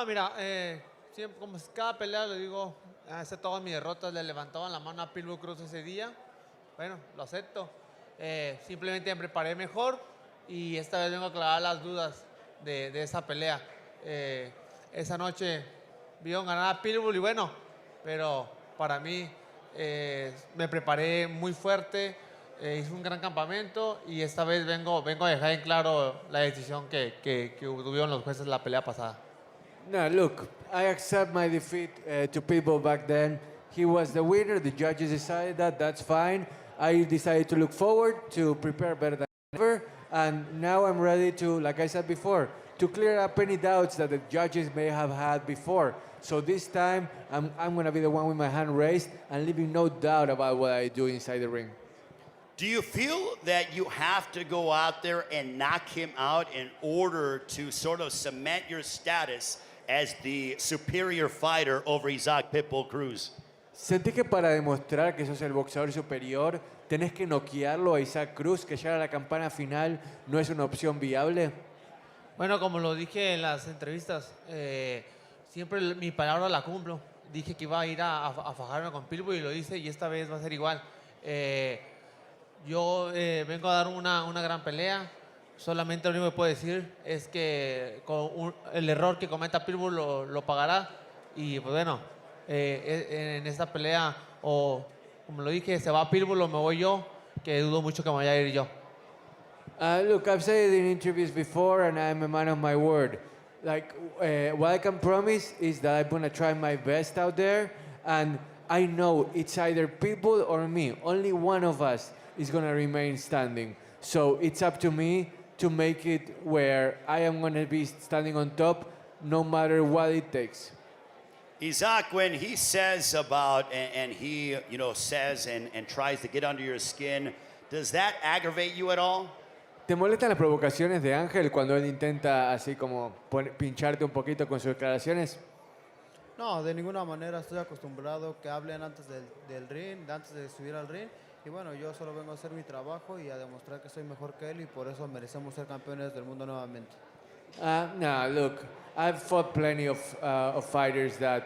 Mira, siempre, como cada pelea le digo, hace todas mis derrotas le levantaban la mano a Pitbull Cruz ese día. Bueno, lo acepto. Simplemente me preparé mejor y esta vez vengo a aclarar las dudas de esa pelea. Esa noche vieron ganar a Pitbull y bueno, pero para mí me preparé muy fuerte, hice un gran campamento y esta vez vengo a dejar en claro la decisión que tuvieron los jueces en la pelea pasada. No, look, I accept my defeat to Pitbull back then. He was the winner, the judges decided that, that's fine. I decided to look forward, to prepare better than ever, and now I'm ready to, like I said before, to clear up any doubts that the judges may have had before. So this time, I'm going to be the one with my hand raised and leaving no doubt about what I do inside the ring. Do you feel that you have to go out there and knock him out in order to sort of cement your status as the superior fighter over Isaac Pitbull Cruz? ¿Sentís que para demostrar que sos el boxeador superior, tenés que noquearlo a Isaac Cruz, que llegar a la campana final no es una opción viable? Bueno, como lo dije en las entrevistas, siempre mi palabra la cumplo. Dije que iba a ir a fajarme con Pitbull y lo hice y esta vez va a ser igual. Yo vengo a dar una gran pelea. Solamente lo único que puedo decir es que el error que cometa Pitbull lo pagará. Y pues bueno, en esta pelea, o como lo dije, se va Pitbull o me voy yo, que dudo mucho que me vaya a ir yo. Look, I've said it in interviews before and I'm a man of my word. Like, what I can promise is that I'm going to try my best out there, and I know it's either Pitbull or me, only one of us. is going to remain standing. So it's up to me to make it where I am going to be standing on top no matter what it takes. Isaac, when he says about, and he, says and tries to get under your skin, does that aggravate you at all? ¿Te molestan las provocaciones de Ángel cuando él intenta así como pincharte un poquito con sus declaraciones? No, de ninguna manera. Estoy acostumbrado que hablen antes del ring, antes de subir al ring. Y bueno, yo solo vengo a hacer mi trabajo y a demostrar que soy mejor que él y por eso merecemos ser campeones del mundo nuevamente. No, look, I've fought plenty of fighters that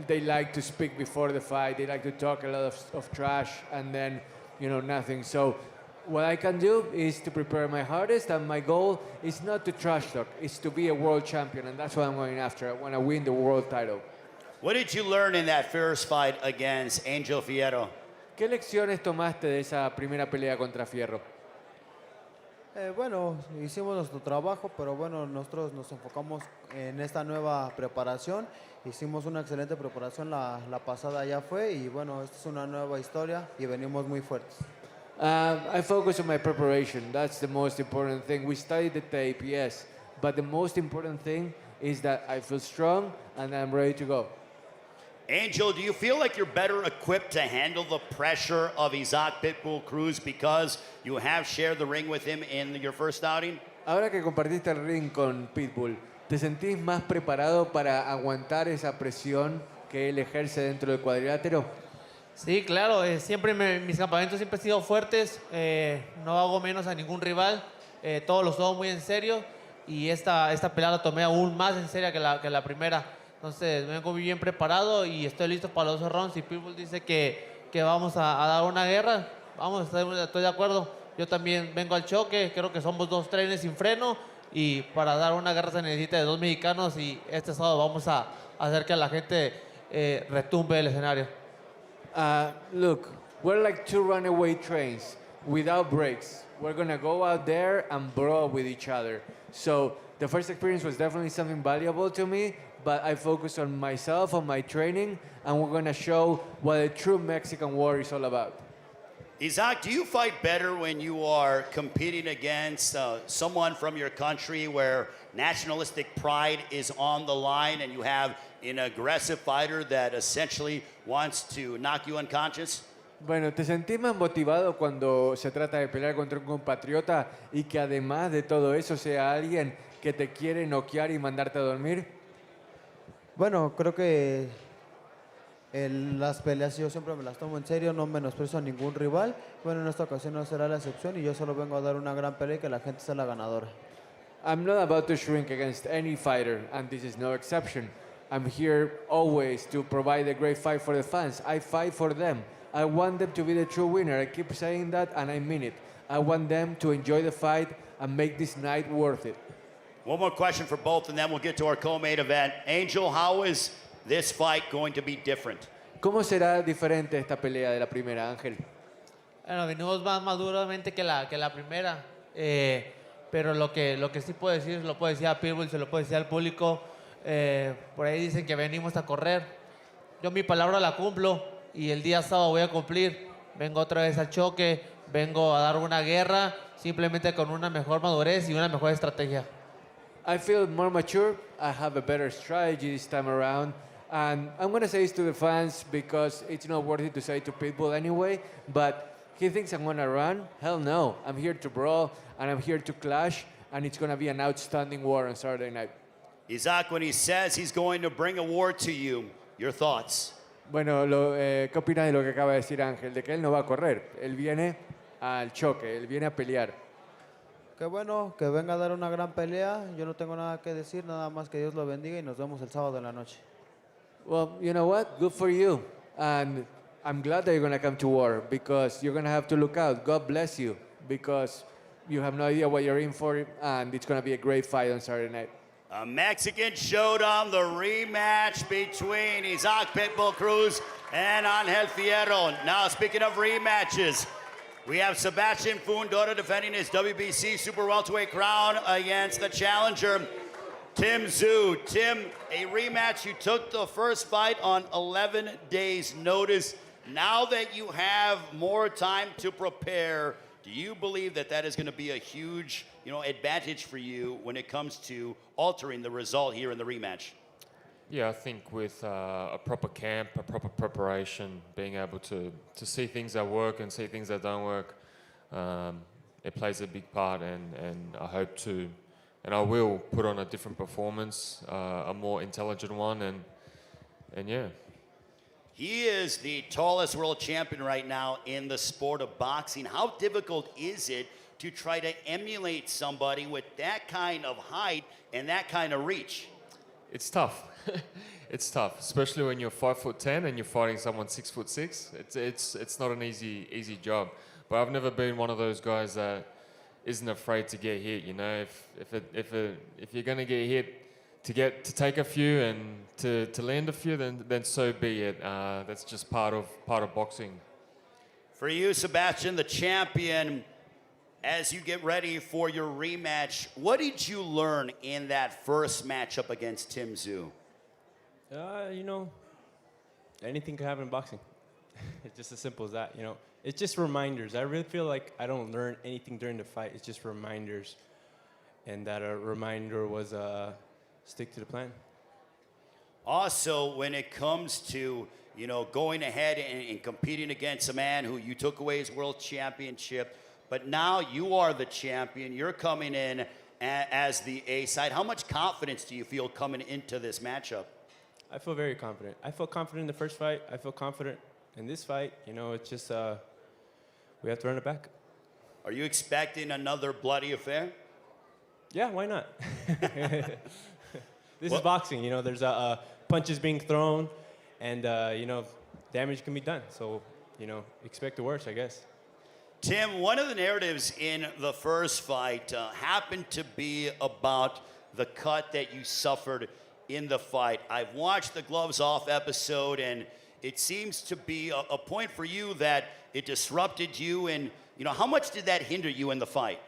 they like to speak before the fight. They like to talk a lot of trash and then, nothing. So what I can do is to prepare my hardest, and my goal is not to trash talk. It's to be a world champion, and that's what I'm going after. I want to win the world title. What did you learn in that first fight against Angel Fierro? ¿Qué lecciones tomaste de esa primera pelea contra Fierro? Bueno, hicimos nuestro trabajo, pero bueno, nosotros nos enfocamos en esta nueva preparación. Hicimos una excelente preparación, la pasada ya fue, y bueno, esta es una nueva historia y venimos muy fuertes. I focus on my preparation. That's the most important thing. We studied the tape, yes, but the most important thing is that I feel strong and I'm ready to go. Angel, do you feel like you're better equipped to handle the pressure of Isaac Pitbull Cruz because you have shared the ring with him in your first outing? Ahora que compartiste el ring con Pitbull, ¿te sentís más preparado para aguantar esa presión que él ejerce dentro del cuadrilátero? Sí, claro, siempre mis campamentos siempre han sido fuertes, no hago menos a ningún rival, todos los tomo muy en serio y esta pelea la tomé aún más en serio que la primera. Entonces vengo muy bien preparado y estoy listo para los 2 rounds. Y Pitbull dice que vamos a dar una guerra, estoy de acuerdo. Yo también vengo al choque, creo que somos 2 trenes sin freno y para dar una guerra se necesita de 2 mexicanos y este sábado vamos a hacer que la gente retumbe el escenario. Look, we're like 2 runaway trains without brakes. We're gonna go out there and brawl with each other. So the first experience was definitely something valuable to me, but I focus on myself, on my training, and we're gonna show what a true Mexican war is all about. Isaac, do you fight better when you are competing against someone from your country where nationalistic pride is on the line and you have an aggressive fighter that essentially wants to knock you unconscious? Bueno, ¿te sentís más motivado cuando se trata de pelear contra un compatriota y que además de todo eso sea alguien que te quiere noquear y mandarte a dormir? Bueno, creo que las peleas yo siempre me las tomo en serio, no menosprecio a ningún rival. Bueno, en esta ocasión no será la excepción y yo solo vengo a dar una gran pelea y que la gente sea la ganadora. I'm not about to shrink against any fighter, and this is no exception. I'm here always to provide a great fight for the fans. I fight for them. I want them to be the true winner. I keep saying that, and I mean it. I want them to enjoy the fight and make this night worth it. One more question for both, and then we'll get to our co-main event. Angel, how is this fight going to be different? ¿Cómo será diferente esta pelea de la primera, Ángel? Bueno, venimos más maduramente que la primera, pero lo que sí puedo decir, se lo puedo decir a Pitbull, se lo puedo decir al público. Por ahí dicen que venimos a correr. Yo mi palabra la cumplo y el día sábado voy a cumplir. Vengo otra vez al choque, vengo a dar una guerra, simplemente con una mejor madurez y una mejor estrategia. I feel more mature. I have a better strategy this time around. And I'm going to say this to the fans because it's not worth it to say to Pitbull anyway, but he thinks I'm going to run? Hell no. I'm here to brawl, and I'm here to clash, and it's going to be an outstanding war on Saturday night. Isaac, when he says he's going to bring a war to you, your thoughts? Bueno, ¿qué opinas de lo que acaba de decir Ángel? De que él no va a correr. Él viene al choque, él viene a pelear. Qué bueno, que venga a dar una gran pelea. Yo no tengo nada que decir, nada más que Dios lo bendiga y nos vemos el sábado en la noche. Well, you know what? Good for you. And I'm glad that you're going to come to war because you're going to have to look out. God bless you because you have no idea what you're in for, and it's going to be a great fight on Saturday night. A Mexican showdown, the rematch between Isaac Pitbull Cruz and Angel Fierro. Now, speaking of rematches, we have Sebastian Fundora defending his WBC Super Welterweight crown against the challenger, Tszyu. Tim, a rematch. You took the first fight on 11 days' notice. Now that you have more time to prepare, do you believe that that is going to be a huge, advantage for you when it comes to altering the result here in the rematch? Yeah, I think with a proper camp, a proper preparation, being able to see things that work and see things that don't work, it plays a big part, and I hope to, and I will put on a different performance, a more intelligent one, and yeah. He is the tallest world champion right now in the sport of boxing. How difficult is it to try to emulate somebody with that kind of height and that kind of reach? It's tough. It's tough, especially when you're 5'10" and you're fighting someone 6'6". It's not an easy job. But I've never been one of those guys that isn't afraid to get hit. If you're gonna get hit, to take a few and to land a few, then so be it. That's just part of boxing. For you, Sebastian, the champion, as you get ready for your rematch, what did you learn in that first matchup against Tszyu? Anything can happen in boxing. It's just as simple as that, It's just reminders. I really feel like I don't learn anything during the fight. It's just reminders. And that a reminder was stick to the plan. Also, when it comes to, going ahead and competing against a man who you took away his world championship, but now you are the champion, you're coming in as the A side. How much confidence do you feel coming into this matchup? I feel very confident. I felt confident in the first fight. I feel confident in this fight. It's just, we have to run it back. Are you expecting another bloody affair? Yeah, why not? This is boxing, there's punches being thrown, and, damage can be done. So, expect the worst, I guess. Tim, one of the narratives in the first fight happened to be about the cut that you suffered in the fight. I've watched the Gloves Off episode, and it seems to be a point for you that it disrupted you, and, how much did that hinder you in the fight?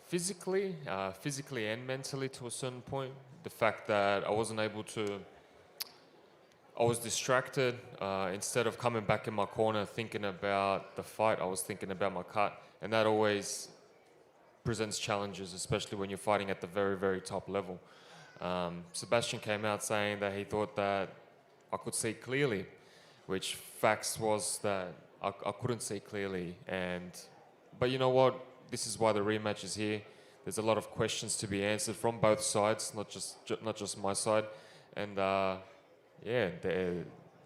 Physically and mentally to a certain point. The fact that I wasn't able to, I was distracted. Instead of coming back in my corner thinking about the fight, I was thinking about my cut. And that always presents challenges, especially when you're fighting at the very, very top level. Sebastian came out saying that he thought that I could see clearly, which facts was that I couldn't see clearly. But you know what? This is why the rematch is here. There's a lot of questions to be answered from both sides, not just my side. And the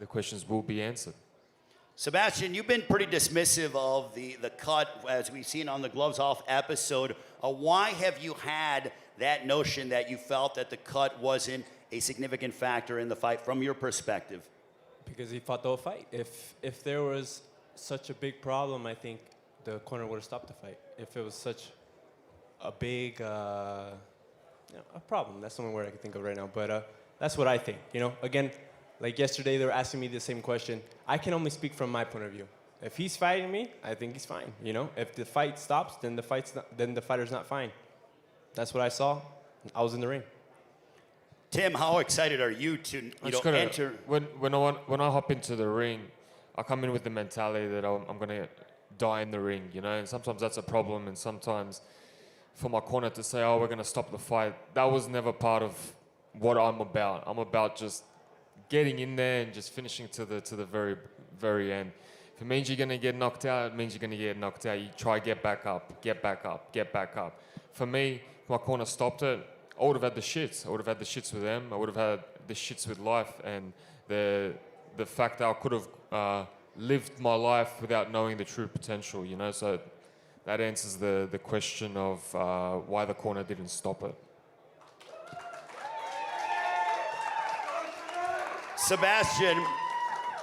questions will be answered. Sebastian, you've been pretty dismissive of the cut, as we've seen on the Gloves Off episode. Why have you had that notion that you felt that the cut wasn't a significant factor in the fight from your perspective? Because he fought the whole fight. If there was such a big problem, I think the corner would have stopped the fight. If it was such a big a problem, that's the only word I can think of right now. But that's what I think. Again, like yesterday, they were asking me the same question. I can only speak from my point of view. If he's fighting me, I think he's fine. If the fight stops, then the fighter's not fine. That's what I saw. I was in the ring. Tim, how excited are you to enter? When I hop into the ring, I come in with the mentality that I'm gonna die in the ring, and sometimes that's a problem, and sometimes for my corner to say, we're gonna stop the fight, that was never part of what I'm about. I'm about just getting in there and just finishing to the very, very end. If it means you're gonna get knocked out, it means you're gonna get knocked out. You try get back up, get back up, get back up. For me, if my corner stopped it, I would have had the shits. I would have had the shits with them. I would have had the shits with life, and the fact that I could have lived my life without knowing the true potential, So that answers the question of why the corner didn't stop it. Sebastian,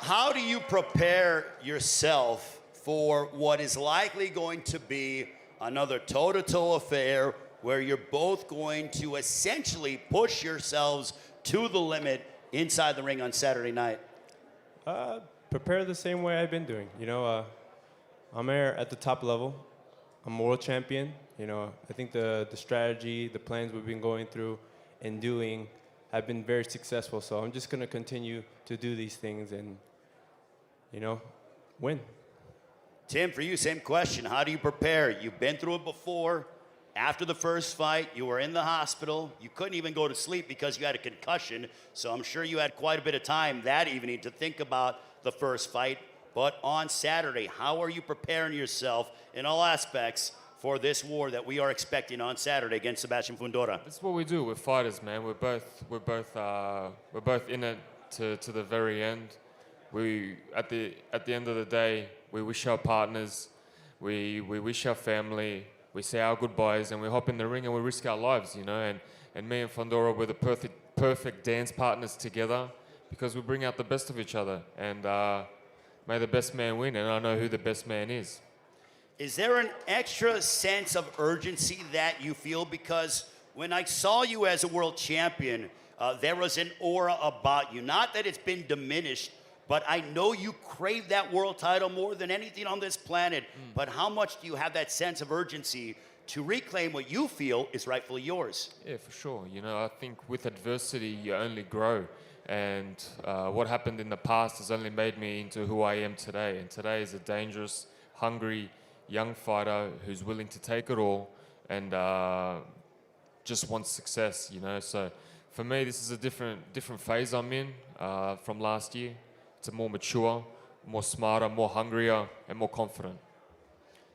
how do you prepare yourself for what is likely going to be another toe-to-toe affair where you're both going to essentially push yourselves to the limit inside the ring on Saturday night? Prepare the same way I've been doing. I'm here at the top level. I'm world champion. I think the strategy, the plans we've been going through and doing have been very successful. So I'm just going to continue to do these things and, win. Tim, for you, same question. How do you prepare? You've been through it before. After the first fight, you were in the hospital. You couldn't even go to sleep because you had a concussion. So I'm sure you had quite a bit of time that evening to think about the first fight. But on Saturday, how are you preparing yourself in all aspects for this war that we are expecting on Saturday against Sebastian Fundora? That's what we do. We're fighters, man. We're both in it to the very end. We at the end of the day, we wish our partners, we wish our family, we say our goodbyes, and we hop in the ring and we risk our lives, And me and Fundora, we're the perfect dance partners together because we bring out the best of each other. And may the best man win, and I know who the best man is. Is there an extra sense of urgency that you feel? Because when I saw you as a world champion, there was an aura about you. Not that it's been diminished, but I know you crave that world title more than anything on this planet. But how much do you have that sense of urgency to reclaim what you feel is rightfully yours? Yeah, for sure. I think with adversity, you only grow. And what happened in the past has only made me into who I am today. And today is a dangerous, hungry, young fighter who's willing to take it all and just wants success, So for me, this is a different phase I'm in from last year. It's a more mature, more smarter, more hungrier, and more confident.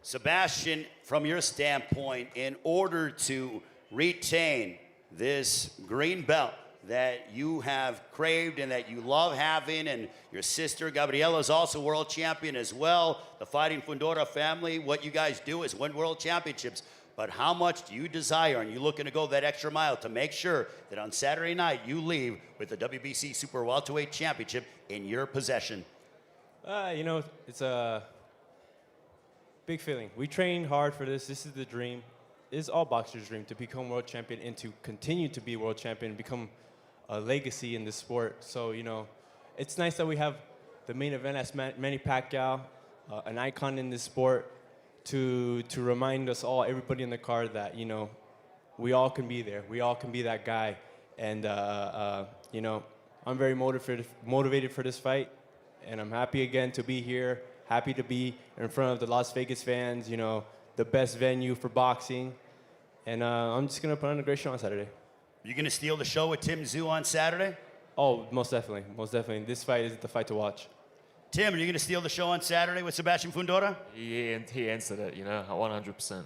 Sebastian, from your standpoint, in order to retain this green belt that you have craved and that you love having, and your sister Gabriela is also world champion as well, the Fighting Fundora family, what you guys do is win world championships. But how much do you desire, and you're looking to go that extra mile to make sure that on Saturday night you leave with the WBC Super Welterweight Championship in your possession? It's a big feeling. We trained hard for this. This is the dream. It's all boxers' dream to become world champion and to continue to be world champion, become a legacy in this sport. So, it's nice that we have the main event as Manny Pacquiao, an icon in this sport, to remind us all, everybody in the card, that, we all can be there. We all can be that guy. And, I'm very motivated for this fight. And I'm happy again to be here, happy to be in front of the Las Vegas fans, the best venue for boxing. And I'm just going to put on a great show on Saturday. You going to steal the show with Tszyu on Saturday? Oh, most definitely. Most definitely. This fight is the fight to watch. Tim, are you going to steal the show on Saturday with Sebastian Fundora? He answered it, 100%.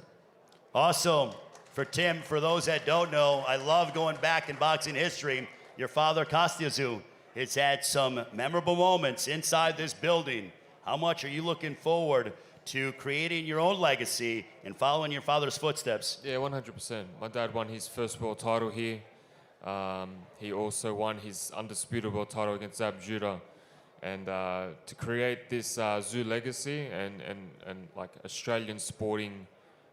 Awesome. For Tim, for those that don't know, I love going back in boxing history. Your father, Tszyu, has had some memorable moments inside this building. How much are you looking forward to creating your own legacy and following your father's footsteps? Yeah, 100%. My dad won his first world title here. He also won his undisputed world title against Zab Judah. And to create this Zoo legacy and like Australian sporting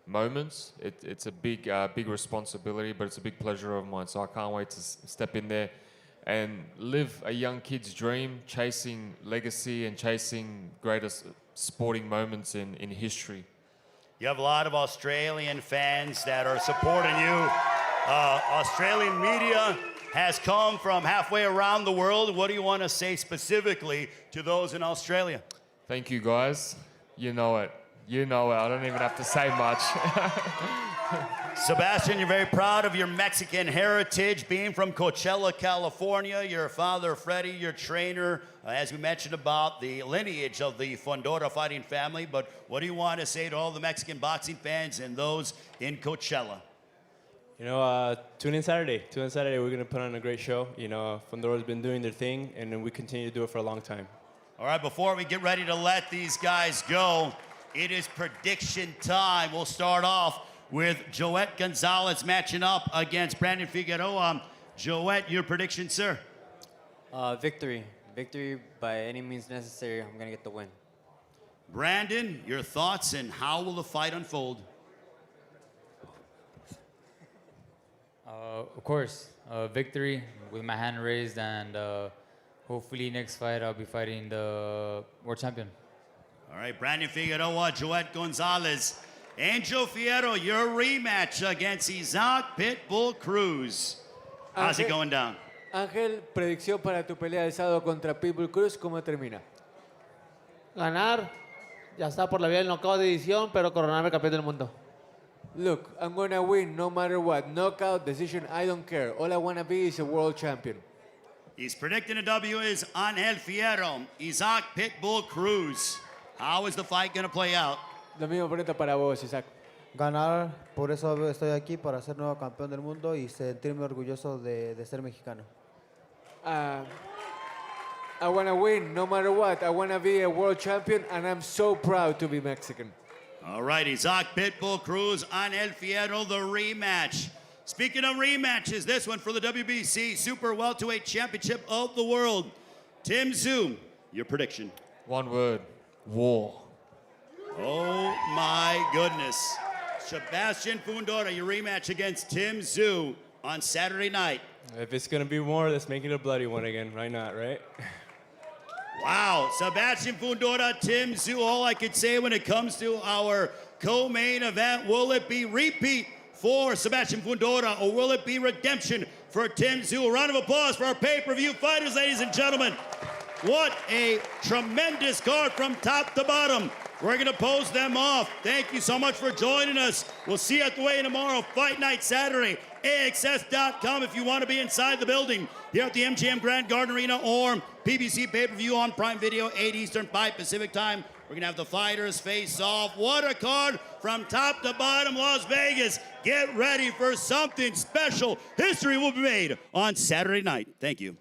moments, it's a big responsibility, but it's a big pleasure of mine. So I can't wait to step in there and live a young kid's dream, chasing legacy and chasing greatest sporting moments in history. You have a lot of Australian fans that are supporting you. Australian media has come from halfway around the world. What do you want to say specifically to those in Australia? Thank you, guys. You know it. You know it. I don't even have to say much. Sebastian, you're very proud of your Mexican heritage, being from Coachella, California. Your father, Freddie, your trainer, as we mentioned about the lineage of the Fundora fighting family. But what do you want to say to all the Mexican boxing fans and those in Coachella? Tune in Saturday. Tune in Saturday. We're going to put on a great show. Fundora's been doing their thing, and we continue to do it for a long time. All right, before we get ready to let these guys go, it is prediction time. We'll start off with Joet Gonzalez matching up against Brandon Figueroa. Joet, your prediction, sir? Victory. Victory by any means necessary. I'm going to get the win. Brandon, your thoughts and how will the fight unfold? Of course, victory with my hand raised, and hopefully next fight I'll be fighting the world champion. All right, Brandon Figueroa, Joet Gonzalez. Angel Fierro, your rematch against Isaac Pitbull Cruz. How's it going down? Ángel, predicción para tu pelea del sábado contra Pitbull Cruz, ¿cómo termina? Ganar, ya está por la vía del knockout de edición, pero coronarme campeón del mundo. Look, I'm gonna win no matter what. Knockout, decision, I don't care. All I wanna be is a world champion. He's predicting a W is Angel Fierro, Isaac Pitbull Cruz. How is the fight going to play out? Lo mismo pregunta para vos, Isaac. Ganar, por eso estoy aquí, para ser nuevo campeón del mundo y sentirme orgulloso de ser mexicano. I wanna win no matter what. I wanna be a world champion, and I'm so proud to be Mexican. All right, Isaac Pitbull Cruz, Angel Fierro, the rematch. Speaking of rematches, this one for the WBC Super Welterweight Championship of the World. Tszyu, your prediction. One word, war. Oh my goodness. Sebastian Fundora, your rematch against Tszyu on Saturday night. If it's going to be war, let's make it a bloody one again. Why not, right? Wow, Sebastian Fundora, Tszyu, all I could say when it comes to our co-main event, will it be repeat for Sebastian Fundora, or will it be redemption for Tszyu? A round of applause for our pay-per-view fighters, ladies and gentlemen. What a tremendous card from top to bottom. We're going to pose them off. Thank you so much for joining us. We'll see you at the weigh-in tomorrow, Fight Night Saturday, AXS.com if you want to be inside the building here at the MGM Grand Garden Arena or PBC pay-per-view on Prime Video, 8 Eastern, 5 Pacific time. We're going to have the fighters face off. What a card from top to bottom, Las Vegas. Get ready for something special. History will be made on Saturday night. Thank you.